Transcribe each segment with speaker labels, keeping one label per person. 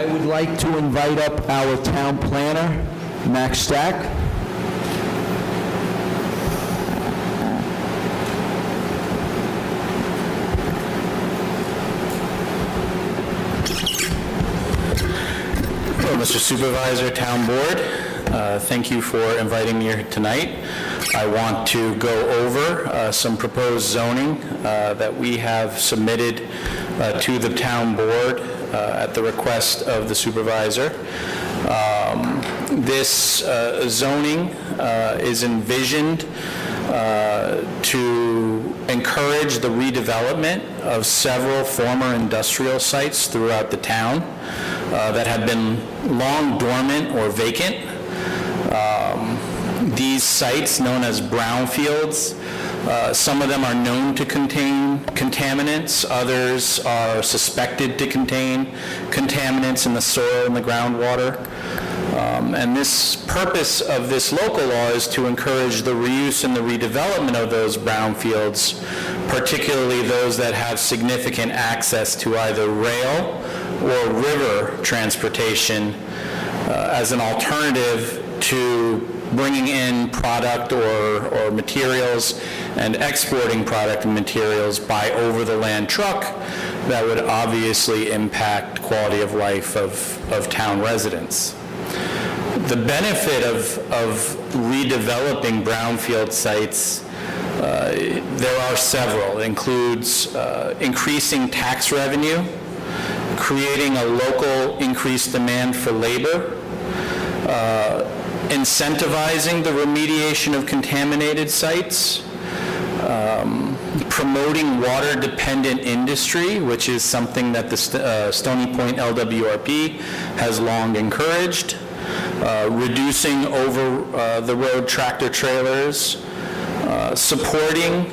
Speaker 1: I would like to invite up our town planner, Max Stach.
Speaker 2: Hello, Mr. Supervisor, Town Board. Thank you for inviting me here tonight. I want to go over some proposed zoning that we have submitted to the Town Board at the request of the Supervisor. This zoning is envisioned to encourage the redevelopment of several former industrial sites throughout the town that have been long dormant or vacant. These sites, known as brownfields, some of them are known to contain contaminants, others are suspected to contain contaminants in the soil and the groundwater. And this purpose of this local law is to encourage the reuse and the redevelopment of those brownfields, particularly those that have significant access to either rail or river transportation as an alternative to bringing in product or materials and exporting product and materials by over-the-land truck that would obviously impact quality of life of town residents. The benefit of redeveloping brownfield sites, there are several. It includes increasing tax revenue, creating a local increased demand for labor, incentivizing the remediation of contaminated sites, promoting water-dependent industry, which is something that the Stony Point LWRP has long encouraged, reducing over-the-road tractor trailers, supporting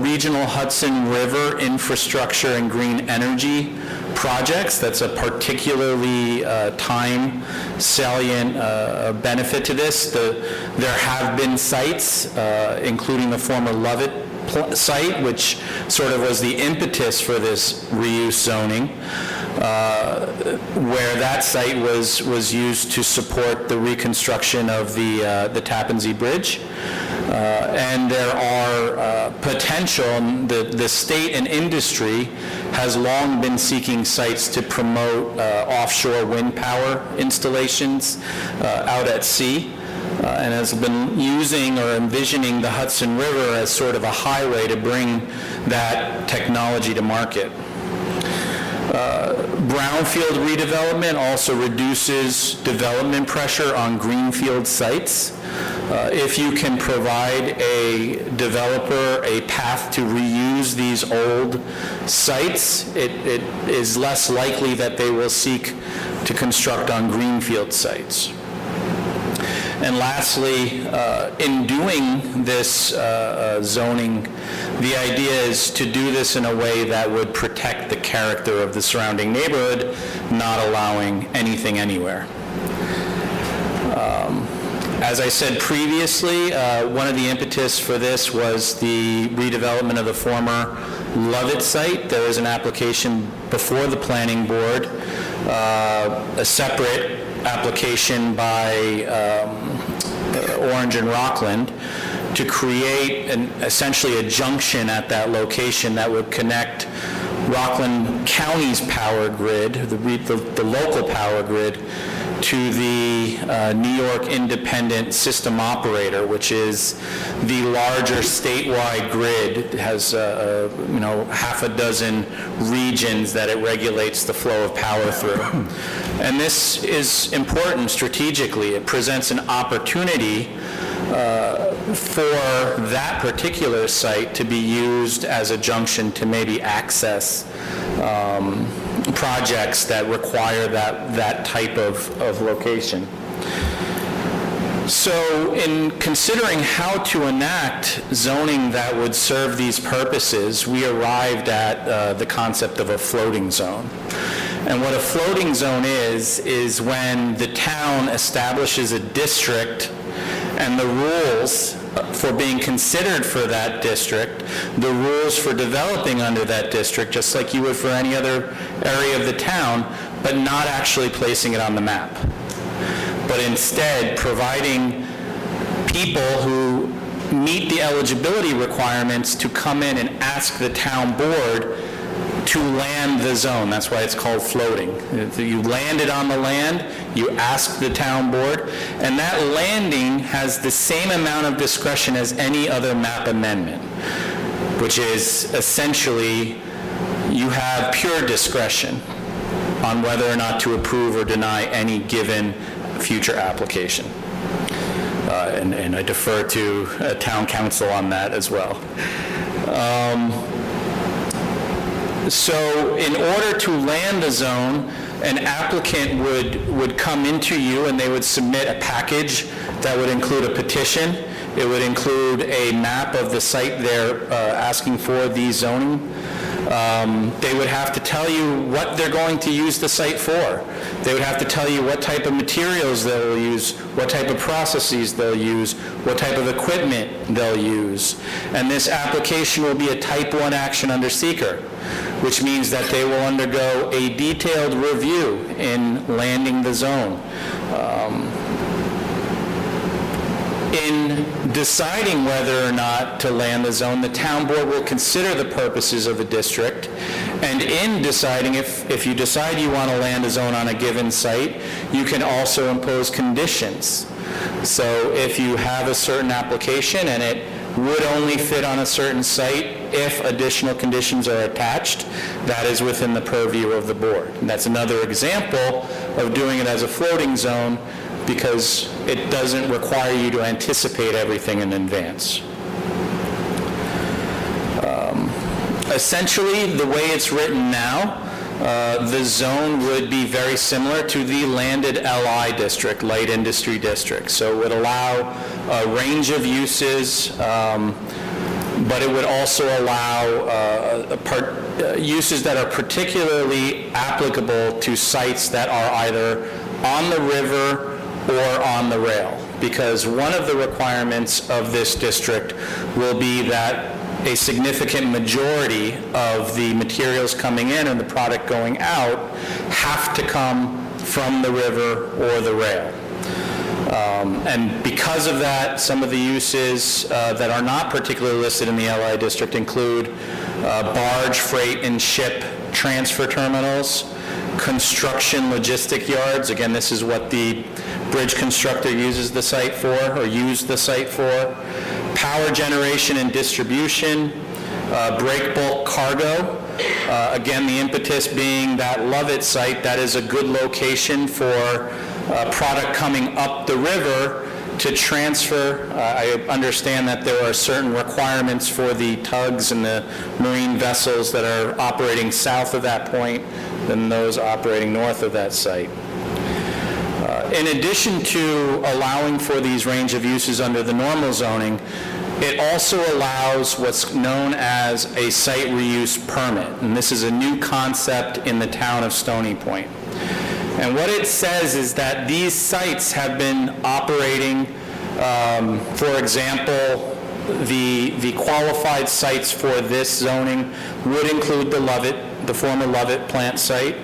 Speaker 2: regional Hudson River infrastructure and green energy projects. That's a particularly time-salient benefit to this. There have been sites, including the former Lovett site, which sort of was the impetus for this reuse zoning, where that site was used to support the reconstruction of the Tappan Zee Bridge. And there are potential, the state and industry has long been seeking sites to promote offshore wind power installations out at sea, and has been using or envisioning the Hudson River as sort of a highway to bring that technology to market. Brownfield redevelopment also reduces development pressure on greenfield sites. If you can provide a developer a path to reuse these old sites, it is less likely that they will seek to construct on greenfield sites. And lastly, in doing this zoning, the idea is to do this in a way that would protect the character of the surrounding neighborhood, not allowing anything anywhere. As I said previously, one of the impetus for this was the redevelopment of the former Lovett site. There was an application before the Planning Board, a separate application by Orange and Rockland to create essentially a junction at that location that would connect Rockland County's power grid, the local power grid, to the New York Independent System Operator, which is the larger statewide grid. It has half a dozen regions that it regulates the flow of power through. And this is important strategically. It presents an opportunity for that particular site to be used as a junction to maybe access projects that require that type of location. So in considering how to enact zoning that would serve these purposes, we arrived at the concept of a floating zone. And what a floating zone is when the town establishes a district and the rules for being considered for that district, the rules for developing under that district, just like you would for any other area of the town, but not actually placing it on the map, but instead providing people who meet the eligibility requirements to come in and ask the town board to land the zone. That's why it's called floating. You land it on the land, you ask the town board, and that landing has the same amount of discretion as any other map amendment, which is essentially you have pure discretion on whether or not to approve or deny any given future application. And I defer to town council on that as well. So in order to land the zone, an applicant would come into you and they would submit a package that would include a petition. It would include a map of the site they're asking for the zoning. They would have to tell you what they're going to use the site for. They would have to tell you what type of materials they'll use, what type of processes they'll use, what type of equipment they'll use. And this application will be a type 1 action under seeker, which means that they will undergo a detailed review in landing the zone. In deciding whether or not to land the zone, the town board will consider the purposes of the district, and in deciding, if you decide you want to land a zone on a given site, you can also impose conditions. So if you have a certain application and it would only fit on a certain site, if additional conditions are attached, that is within the purview of the board. And that's another example of doing it as a floating zone, because it doesn't require you to anticipate everything in advance. Essentially, the way it's written now, the zone would be very similar to the landed LI district, light industry district. So it would allow a range of uses, but it would also allow uses that are particularly applicable to sites that are either on the river or on the rail, because one of the requirements of this district will be that a significant majority of the materials coming in and the product going out have to come from the river or the rail. And because of that, some of the uses that are not particularly listed in the LI district include barge, freight, and ship transfer terminals, construction logistic yards. Again, this is what the bridge constructor uses the site for, or used the site for. Power generation and distribution, break bulk cargo. Again, the impetus being that Lovett site, that is a good location for product coming up the river to transfer. I understand that there are certain requirements for the tugs and the marine vessels that are operating south of that point than those operating north of that site. In addition to allowing for these range of uses under the normal zoning, it also allows what's known as a site reuse permit, and this is a new concept in the town of Stony Point. And what it says is that these sites have been operating, for example, the qualified sites for this zoning would include the former Lovett plant site.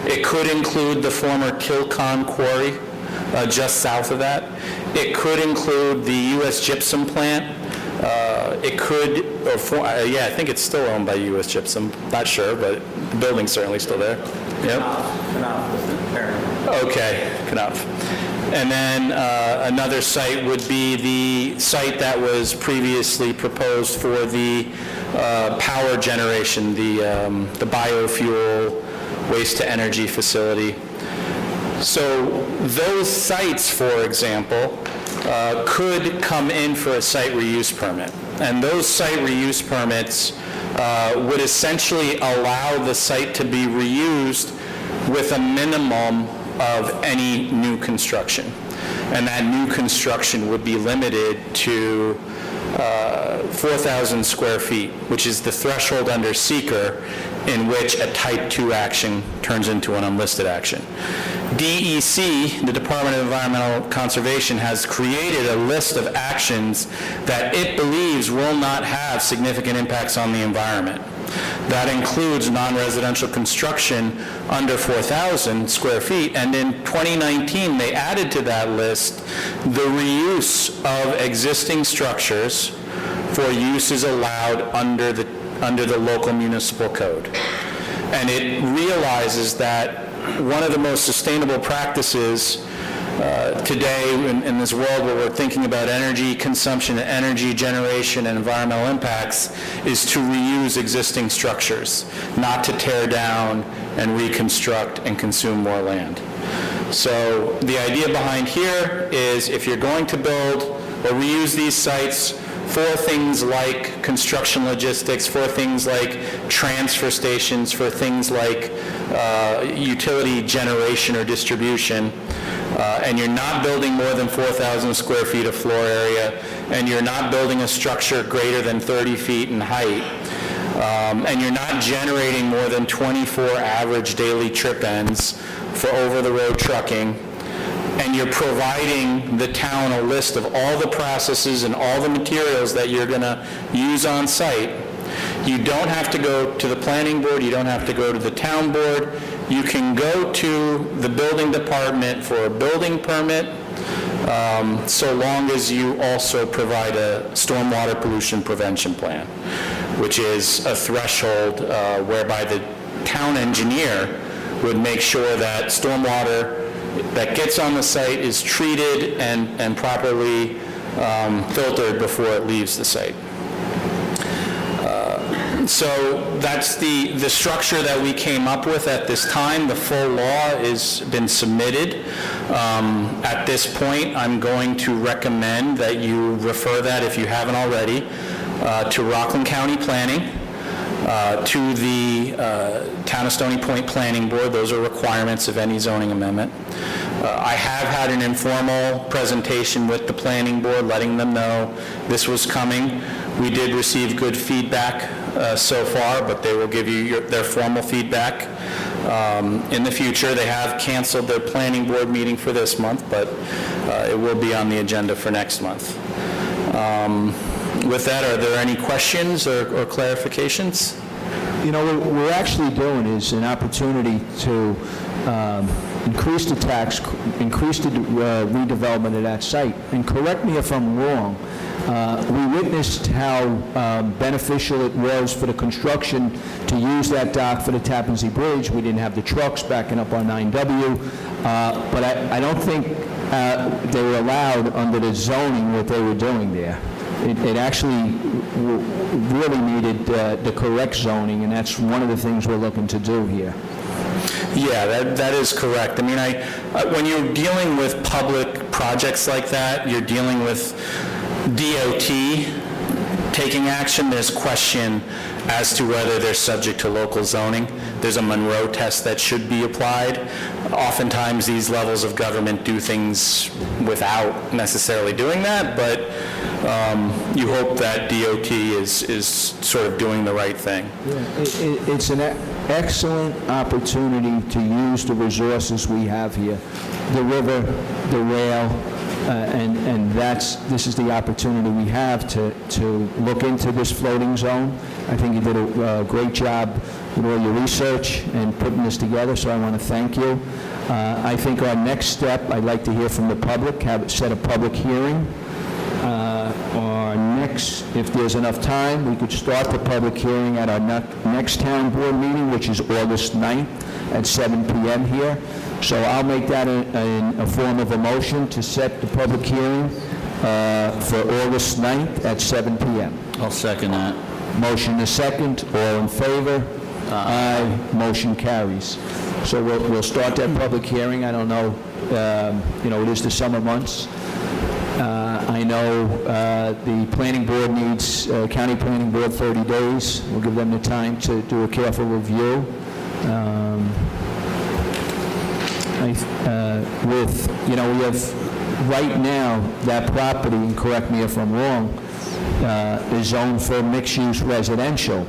Speaker 2: It could include the former Tilcon quarry just south of that. It could include the U.S. gypsum plant. It could, I think it's still owned by U.S. Gypsum. Not sure, but the building's certainly still there. Yep. Okay, Knopf. And then another site would be the site that was previously proposed for the power generation, the biofuel waste-to-energy facility. So those sites, for example, could come in for a site reuse permit. And those site reuse permits would essentially allow the site to be reused with a minimum of any new construction. And that new construction would be limited to 4,000 square feet, which is the threshold under seeker in which a type 2 action turns into an unlisted action. DEC, the Department of Environmental Conservation, has created a list of actions that it believes will not have significant impacts on the environment. That includes non-residential construction under 4,000 square feet, and in 2019, they added to that list the reuse of existing structures for uses allowed under the local municipal code. And it realizes that one of the most sustainable practices today in this world where we're thinking about energy consumption, energy generation, and environmental impacts is to reuse existing structures, not to tear down and reconstruct and consume more land. So the idea behind here is if you're going to build or reuse these sites for things like construction logistics, for things like transfer stations, for things like utility generation or distribution, and you're not building more than 4,000 square feet of floor area, and you're not building a structure greater than 30 feet in height, and you're not generating more than 24 average daily trip ends for over-the-road trucking, and you're providing the town a list of all the processes and all the materials that you're going to use on site, you don't have to go to the planning board, you don't have to go to the town board, you can go to the building department for a building permit, so long as you also provide a stormwater pollution prevention plan, which is a threshold whereby the town engineer would make sure that stormwater that gets on the site is treated and properly filtered before it leaves the site. So that's the structure that we came up with at this time. The full law has been submitted. At this point, I'm going to recommend that you refer that, if you haven't already, to Rockland County Planning, to the Town of Stony Point Planning Board. Those are requirements of any zoning amendment. I have had an informal presentation with the Planning Board, letting them know this was coming. We did receive good feedback so far, but they will give you their formal feedback in the future. They have canceled their Planning Board meeting for this month, but it will be on the agenda for next month. With that, are there any questions or clarifications?
Speaker 1: You know, what we're actually doing is an opportunity to increase the tax, increase the redevelopment of that site. And correct me if I'm wrong, we witnessed how beneficial it was for the construction to use that dock for the Tappan Zee Bridge. We didn't have the trucks backing up on 9W, but I don't think they were allowed under the zoning what they were doing there. It actually really needed the correct zoning, and that's one of the things we're looking to do here.
Speaker 2: Yeah, that is correct. I mean, when you're dealing with public projects like that, you're dealing with DOT taking action. There's question as to whether they're subject to local zoning. There's a Monroe test that should be applied. Oftentimes, these levels of government do things without necessarily doing that, but you hope that DOT is sort of doing the right thing.
Speaker 1: Yeah, it's an excellent opportunity to use the resources we have here, the river, the rail, and this is the opportunity we have to look into this floating zone. I think you did a great job with all your research and putting this together, so I want to thank you. I think our next step, I'd like to hear from the public, set a public hearing. Our next, if there's enough time, we could start the public hearing at our next town board meeting, which is August 9th at 7 p.m. here. So I'll make that in a form of a motion to set the public hearing for August 9th at 7 p.m.
Speaker 3: I'll second that.
Speaker 1: Motion is second. All in favor? Aye. Motion carries. So we'll start that public hearing. I don't know, it is the summer months. I know the planning board needs, county planning board, 30 days. We'll give them the time to do a careful review. We have, right now, that property, and correct me if I'm wrong, is zoned for mixed-use residential.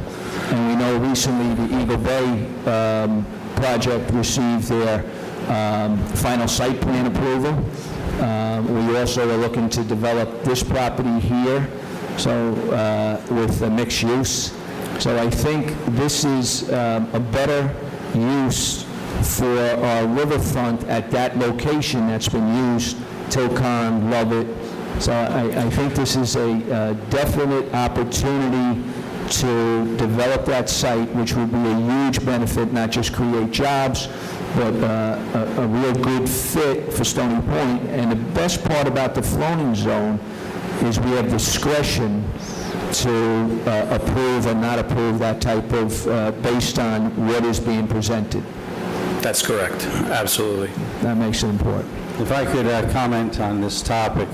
Speaker 1: And we know recently the Eagle Bay project received their final site plan approval. We also are looking to develop this property here, so with a mixed use. So I think this is a better use for our riverfront at that location that's been used, Tilcon, Lovett. So I think this is a definite opportunity to develop that site, which would be a huge benefit, not just create jobs, but a real good fit for Stony Point. And the best part about the floating zone is we have discretion to approve or not approve that type of, based on what is being presented.
Speaker 2: That's correct, absolutely.
Speaker 1: That makes it important.
Speaker 3: If I could comment on this topic,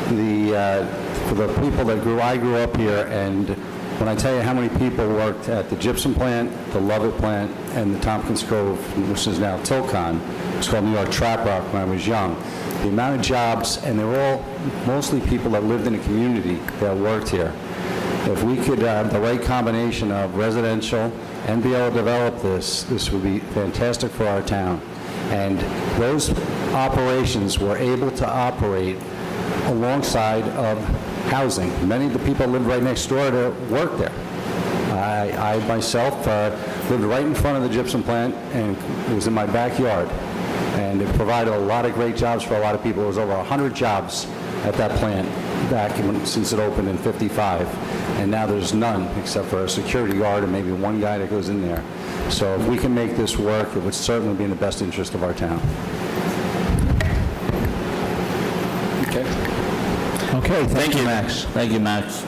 Speaker 3: for the people that I grew up here, and when I tell you how many people worked at the gypsum plant, the Lovett plant, and the Tompkins Cove, which is now Tilcon, it's called New York Trap Rock when I was young, the amount of jobs, and they were all mostly people that lived in the community that worked here. If we could have the right combination of residential and be able to develop this would be fantastic for our town. And those operations were able to operate alongside of housing. Many of the people lived right next door to work there. I myself lived right in front of the gypsum plant, and it was in my backyard. And it provided a lot of great jobs for a lot of people. There was over 100 jobs at that plant since it opened in '55. And now there's none except for a security guard and maybe one guy that goes in there. So if we can make this work, it would certainly be in the best interest of our town.
Speaker 1: Okay, thank you, Max.
Speaker 4: Thank you, Max.